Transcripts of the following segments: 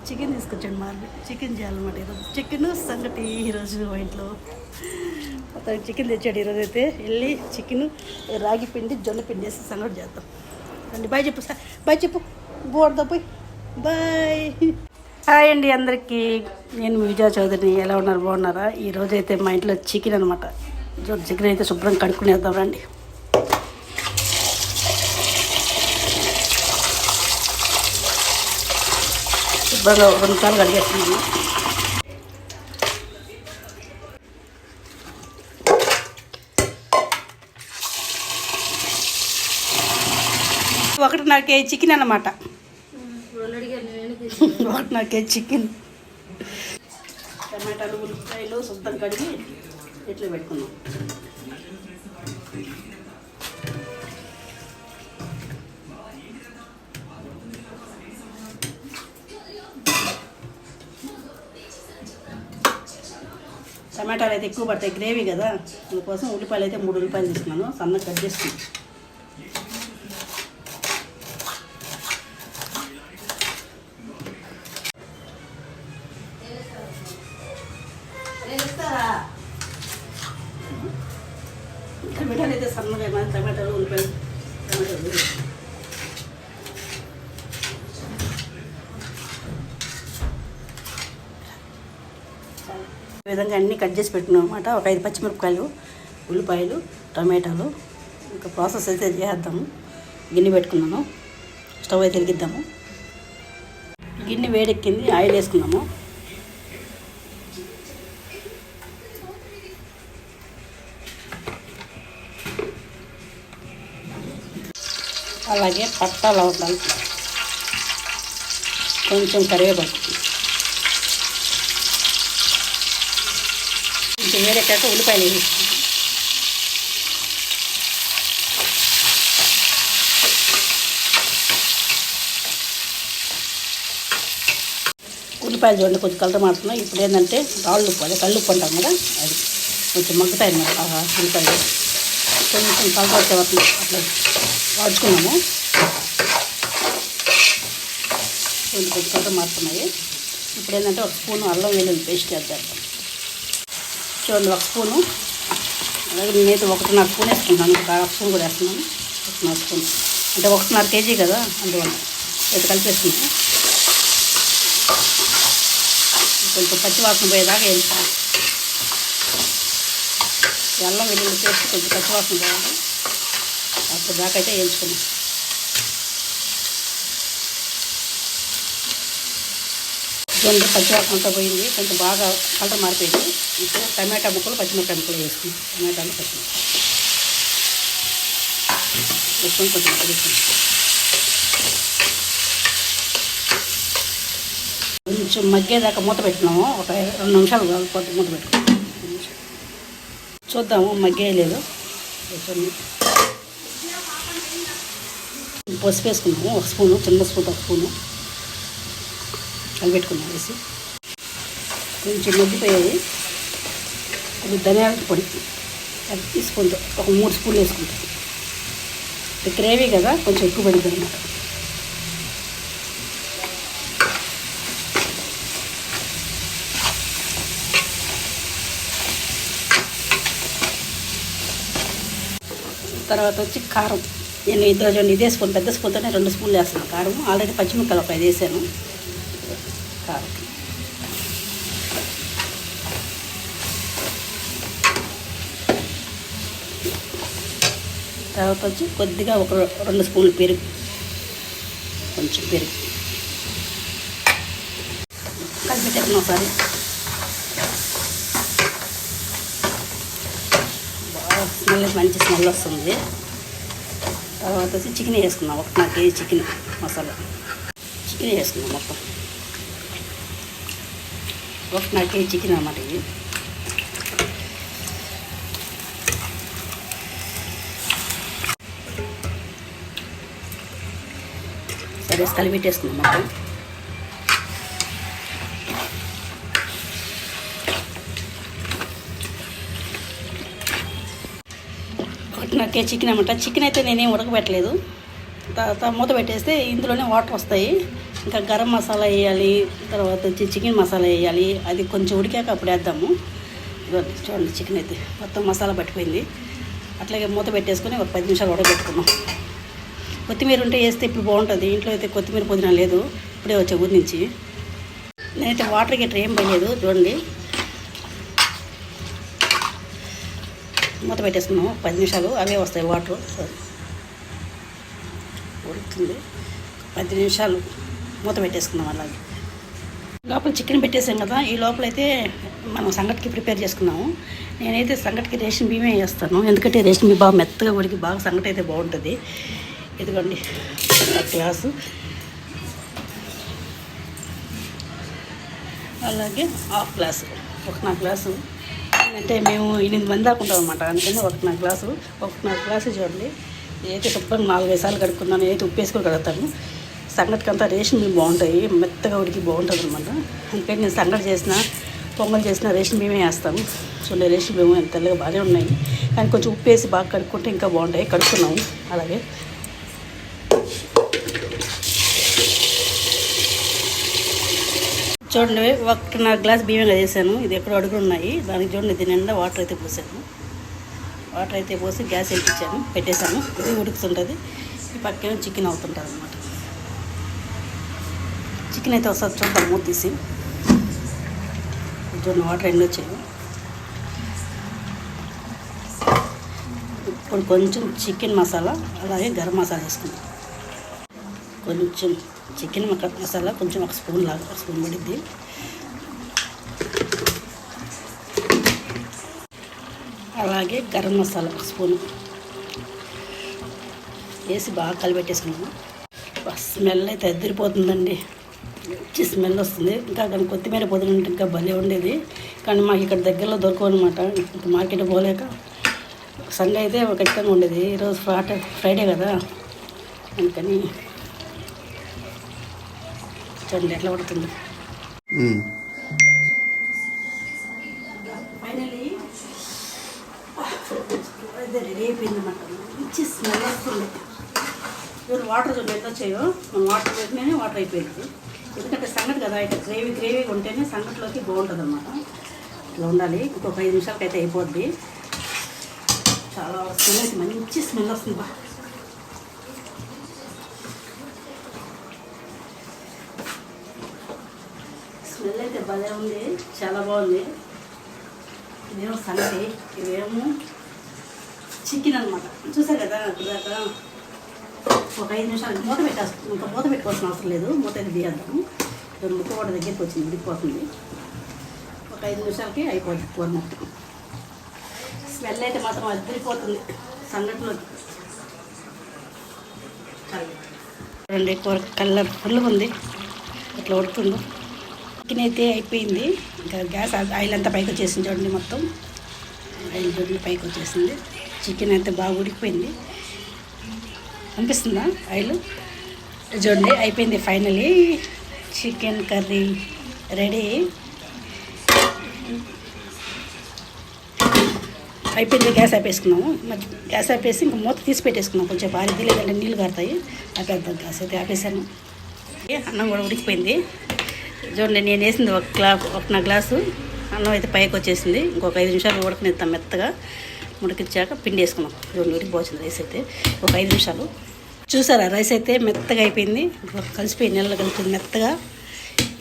Chicken తీసుకొచ్చాడు Marvi chicken చేయాలన్నమాట ఈరోజు చికెన్ సంగటి ఈరోజు మా ఇంట్లో మొత్తం చికెన్ తెచ్చాడు ఈరోజు అయితే వెళ్ళి చికెన్ రాగి పిండి జొన్న పిండి వేసి సంగటి చేద్దాం అండి బాయ్ చెప్పు సార్ బాయ్ చెప్పు బోర్దా పోయి బాయ్ హాయ్ అండి అందరికీ నేను విజయ చౌదరిని ఎలా ఉన్నారు బాగున్నారా ఈరోజు అయితే మా ఇంట్లో చికెన్ అనమాట చికెన్ అయితే శుభ్రం కడుక్కునేద్దాం రండి శుభ్రంగా 2 సార్లు కడిగేస్తున్నాను ఒకటి నాకు చికెన్ అన్నమాట 1 కేజీ చికెన్ టమాటాలు ఉల్లిపాయలు శుద్ధం కడిగి ఇట్లా పెట్టుకున్నాం టమాటాలు అయితే ఎక్కువ పడతాయి గ్రేవీ కదా అందుకోసం ఉల్లిపాయలు అయితే 3 ఉల్లిపాయలు తీసుకున్నాను సన్నగా కట్ చేసుకున్నాను టమాటాలు అయితే సన్నగా టమాటాలు ఉల్లిపాయలు టమాటాలు ఈ విధంగా అన్నీ కట్ చేసి పెట్టినాం అనమాట ఒక 5 పచ్చిమిరపకాయలు ఉల్లిపాయలు టమాటాలు ఇంకా ప్రాసెస్ అయితే చేద్దాము గిన్నె పెట్టుకున్నాను స్టవ్ అయితే వెలిగిద్దాము గిన్నె వేడెక్కింది ఆయిల్ వేసుకున్నాము అలాగే పట్టాలు అవుతాయి కొంచెం కరివేపాకు కొంచెం వేడెక్కాక ఉల్లిపాయలు వేసి ఉల్లిపాయలు చూడండి కొంచెం కలర్ మారుతున్నాయి ఇప్పుడు ఏంటంటే రాళ్ళు ఉప్పు అదే కళ్ళు ఉప్పు అంటాం కదా అది కొంచెం మగ్గుతాయి అన్నమాట ఉల్లిపాయలు కొంచెం కలర్ వచ్చే వరకు అట్లా వాడుకున్నాము కొంచెం కలర్ మారుతున్నాయి ఇప్పుడు ఏంటంటే 1 స్పూను అల్లం వెల్లుల్లి పేస్ట్ వేద్దాం చూడండి 1 స్పూను అలాగే నేనైతే 1.5 స్పూన్ వేసుకుంటాను ఒక 1/2 స్పూన్ కూడా వేస్తున్నాను 1.5 స్పూన్ అంటే 1.5 కేజీ కదా అందువల్ల అయితే కలిపేసుకుంటాం కొంచెం పచ్చివాసన పోయేదాకా వేయించాలి అల్లం వెల్లుల్లి పేస్ట్ కొంచెం పచ్చివాసన పోవాలి అప్పుడు దాకా అయితే వేయించుకున్నాం చూడండి పచ్చివాసన అంతా పోయింది కొంచెం బాగా కలర్ మారిపోయింది ఇప్పుడు టమాటా ముక్కలు పచ్చిమిరపకాయ ముక్కలు వేసుకుంటాం టమాటాలు పచ్చిమిరపకాయ వేసుకొని కొంచెం కలుపుకుంటాం కొంచెం మగ్గేదాకా మూత పెట్టినాము ఒక 2 నిమిషాలు మూత పెట్టుకున్నాం చూద్దాము మగ్గేయలేదు పసుపు వేసుకున్నాము 1 స్పూను చిన్న స్పూన్ 1 స్పూను కలిపెట్టుకున్నాం వేసి కొంచెం మగ్గిపోయాయి కొంచెం ధనియాల పొడి అది తీసుకుంటాం ఒక 3 స్పూన్లు వేసుకుంటాం గ్రేవీ కదా కొంచెం ఎక్కువ పడుతుంది అన్నమాట తర్వాత వచ్చి కారం నేను ఇద్దరు ఇది వేసుకొని పెద్ద స్పూన్తోనే 2 స్పూన్లు వేస్తాను కారం ఆల్రెడీ పచ్చిమిరపకాయలు ఒక 5 వేసాను కారం తర్వాత వచ్చి కొద్దిగా ఒక 2 స్పూన్లు పెరుగు కొంచెం పెరుగు కలిపి ఒకసారి బాగా స్మెల్ మంచి స్మెల్ వస్తుంది తర్వాత వచ్చి చికెన్ వేసుకున్నాం 1 కేజీ చికెన్ మసాలా చికెన్ వేసుకున్నాం మొత్తం 1 కేజీ చికెన్ అన్నమాట ఇది సరే కలిపెట్టేసుకున్నాం మొత్తం నాకు చికెన్ అనమాట. చికెన్ అయితే నేనేం ఉడకబెట్టలేదు. తర్వాత మూత పెట్టేస్తే ఇందులోనే వాటర్ వస్తాయి. ఇంకా గరం మసాలా వేయాలి, తర్వాత వచ్చి చికెన్ మసాలా వేయాలి. అది కొంచెం ఉడికాక అప్పుడు వేద్దాము. చూడండి చికెన్ అయితే మొత్తం మసాలా పట్టిపోయింది. అట్లాగే మూత పెట్టేసుకొని ఒక 10 నిమిషాలు ఉడకబెట్టుకున్నాం. కొత్తిమీర ఉంటే వేస్తే ఇప్పుడు బాగుంటుంది. ఇంట్లో అయితే కొత్తిమీర పుదీనా లేదు, ఇప్పుడే వచ్చే ఊరి నుంచి. నేనైతే వాటర్ గట్రా ఏం పోయలేదు. చూడండి మూత పెట్టేసుకున్నాం 10 నిమిషాలు, అవే వస్తాయి వాటర్. ఉడుకుతుంది 10 నిమిషాలు మూత పెట్టేసుకున్నాం. అలాగే లోపల చికెన్ పెట్టేసాం కదా, ఈ లోపలైతే మనం సంగటికి ప్రిపేర్ చేసుకున్నాము. నేనైతే సంగటికి రేషన్ బియ్యమే వేస్తాను, ఎందుకంటే రేషన్ బియ్యం బాగా మెత్తగా ఉడికి బాగా సంగటి అయితే బాగుంటుంది. ఇదిగోండి ఒక గ్లాసు, అలాగే హాఫ్ గ్లాసు, 1.5 గ్లాసు. అంటే మేము 8 మంది దాకా ఉంటాం అనమాట, అందుకని 1.5 గ్లాసు. 1.5 గ్లాసు చూడండి. నేనైతే శుభ్రంగా 4-5 సార్లు కడుక్కున్నాను. నేనైతే ఉప్పు వేసుకొని కడుగుతాను. సంగటికంతా రేషన్ బియ్యం బాగుంటాయి, మెత్తగా ఉడికి బాగుంటుంది అనమాట. అందుకని నేను సంగటి చేసిన పొంగల్ చేసిన రేషన్ బియ్యమే వేస్తాను. చూడండి రేషన్ బియ్యం ఎంత తెల్లగా బాగానే ఉన్నాయి, కానీ కొంచెం ఉప్పు వేసి బాగా కడుక్కుంటే ఇంకా బాగుంటాయి. కడుక్కున్నాము. అలాగే చూడండి 1.5 గ్లాస్ బియ్యంగా చేశాను. ఇది ఎక్కడో అడుగులు ఉన్నాయి, దానికి చూడండి ఇది నిండా వాటర్ అయితే పోసాను. వాటర్ అయితే పోసి గ్యాస్ వెలిగించాను, పెట్టేశాను. ఇది ఉడుకుతుంటుంది. ఈ పక్కన చికెన్ అవుతుంటుంది అనమాట. చికెన్ అయితే ఒకసారి చూద్దాం మూత తీసి. చూడండి వాటర్ ఎండ్ వచ్చాయి. ఇప్పుడు కొంచెం చికెన్ మసాలా అలాగే గరం మసాలా వేసుకుందాం. కొంచెం చికెన్ మసాలా కొంచెం 1 స్పూన్ లాగా, 1 స్పూన్ పడిద్ది. అలాగే గరం మసాలా 1 స్పూన్ వేసి బాగా కలిపెట్టేసుకున్నాము. స్మెల్ అయితే అదిరిపోతుందండి, మంచి స్మెల్ వస్తుంది. ఇంకా కానీ కొత్తిమీర పుదీనా ఉంటే ఇంకా భలే ఉండేది, కానీ మాకు ఇక్కడ దగ్గరలో దొరకవు అనమాట. మార్కెట్ పోలేక సండే అయితే ఒక ఖచ్చితంగా ఉండేది. ఈరోజు ఫ్రైడే కదా, అందుకని చూడండి ఎట్లా పడుతుంది. ఫైనలీ రెడీ అయిపోయిందన్నమాట. మంచి స్మెల్ వస్తుంది. ఇప్పుడు వాటర్ చూడండి ఎంత వచ్చాయో, మనం వాటర్ పెట్టినే వాటర్ అయిపోయింది. ఎందుకంటే సంగటి కదా, ఇట్లా గ్రేవీగా ఉంటేనే సంగటిలోకి బాగుంటుంది అన్నమాట. ఇట్లా ఉండాలి. ఇంకొక 5 నిమిషాలకి అయితే అయిపోద్ది. చాలా స్మెల్, మంచి స్మెల్ వస్తుంది. బా స్మెల్ అయితే భలే ఉంది, చాలా బాగుంది. ఇదేమో సంగటి, ఇవేమో చికెన్ అనమాట. చూసారు కదా ఇదాకా. ఒక 5 నిమిషాలు మూత పెట్టేస్తాం. ఇంకా మూత పెట్టుకోవాల్సిన అవసరం లేదు, మూత అయితే తీయేద్దాము. ముక్క కూడా దగ్గరికి వచ్చింది, ఉడికిపోతుంది. ఒక 5 నిమిషాలకి అయిపోతుంది కూర మొత్తం. స్మెల్ అయితే మాత్రం అదిరిపోతుంది సంగటిలోకి. చూడండి కూర కలర్ఫుల్గా ఉంది, ఇట్లా ఉడుతుందో. చికెన్ అయితే అయిపోయింది. ఇంకా గ్యాస్ ఆయిల్ అంతా పైకి వచ్చేసింది. చూడండి మొత్తం ఆయిల్ చూడండి పైకి వచ్చేసింది. చికెన్ అయితే బాగా ఉడికిపోయింది, అనిపిస్తుందా ఆయిల్. చూడండి అయిపోయింది. ఫైనలీ చికెన్ కర్రీ రెడీ అయిపోయింది. గ్యాస్ ఆపేసుకున్నాము. మరి గ్యాస్ ఆపేసి ఇంకా మూత తీసి పెట్టేసుకున్నాం. కొంచెం ఆరిద్ది, లేదంటే నీళ్ళు కారుతాయి. ఆపేద్దాం. గ్యాస్ అయితే ఆపేసాను. అన్నం కూడా ఉడికిపోయింది. చూడండి నేను వేసింది 1 గ్లాసు అన్నం అయితే పైకి వచ్చేసింది. ఇంకొక 5 నిమిషాలు ఉడకనిస్తాం మెత్తగా. ఉడికించాక పిండి వేసుకున్నాం. చూడండి ఉడికిపోతుంది రైస్ అయితే. ఒక 5 నిమిషాలు. చూసారా రైస్ అయితే మెత్తగా అయిపోయింది, కలిసిపోయి నీళ్ళలో కలిసిపోయింది మెత్తగా.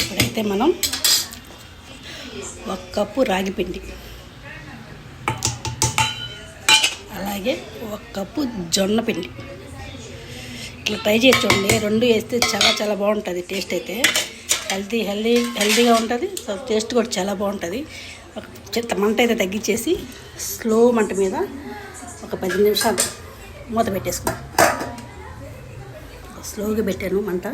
ఇప్పుడైతే మనం 1 కప్పు రాగి పిండి, అలాగే 1 కప్పు జొన్న పిండి ఇట్లా ట్రై చేసి చూడండి. 2 వేస్తే చాలా చాలా బాగుంటుంది. టేస్ట్ అయితే హెల్తీగా ఉంటుంది. సో టేస్ట్ కూడా చాలా బాగుంటుంది. మంట అయితే తగ్గించేసి స్లో మంట మీద ఒక 10 నిమిషాలు మూత పెట్టేసుకున్నాం. స్లోగా పెట్టాను, మంట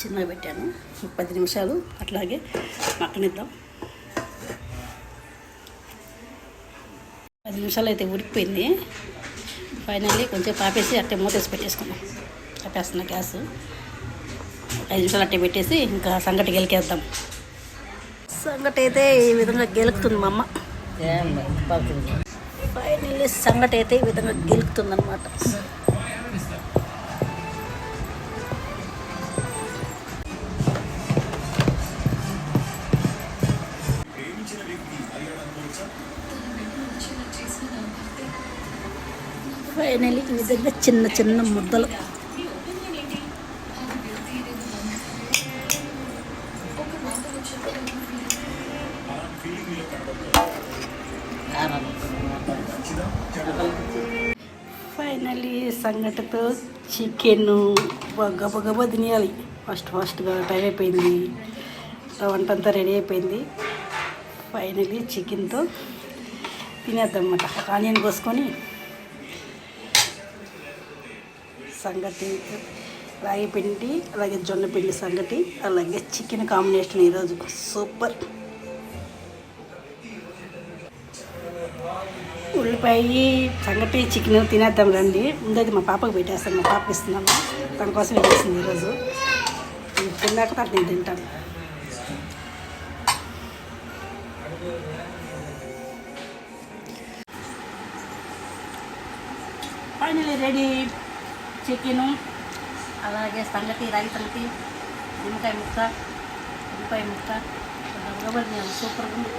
చిన్నగా పెట్టాను. 10 నిమిషాలు అట్లాగే మక్కనిద్దాం. 10 నిమిషాలు అయితే ఉడికిపోయింది. ఫైనల్లీ కొంచెం ఆపేసి అట్టే మూతేసి పెట్టేసుకున్నాం. ఆపేస్తున్నా గ్యాస్. 5 నిమిషాలు అట్టే పెట్టేసి ఇంకా సంగటి గెలికేద్దాం. సంగటి అయితే ఈ విధంగా గెలుకుతుంది మా అమ్మ. ఫైనల్లీ సంగటి అయితే ఈ విధంగా గెలుకుతుంది అనమాట. ఫైనలీ ఈ విధంగా చిన్న చిన్న ముద్దలు. ఫైనలీ సంగటితో చికెన్ గబగబా తినేయాలి. ఫాస్ట్గా టైం అయిపోయింది, వంట అంతా రెడీ అయిపోయింది. ఫైనలీ చికెన్తో తినేద్దాం అన్నమాట. ఆనియన్ కోసుకొని సంగటి, రాగి పిండి, అలాగే జొన్న పిండి సంగటి, అలాగే చికెన్ కాంబినేషన్ ఈరోజు సూపర్. ఉల్లిపాయ సంగటి చికెన్ తినేద్దాం రండి. ముందైతే మా పాపకు పెట్టేస్తాను, మా పాపకి ఇస్తున్నాను, తన కోసం వేసేసింది ఈరోజు. తిన్నాక తర్వాత నేను తింటాను. ఫైనలీ రెడీ చికెను, అలాగే సంగటి, రాగి సంగటి, నిమ్మకాయ ముక్క, ఉల్లిపాయ ముక్క, సూపర్గా ఉంది.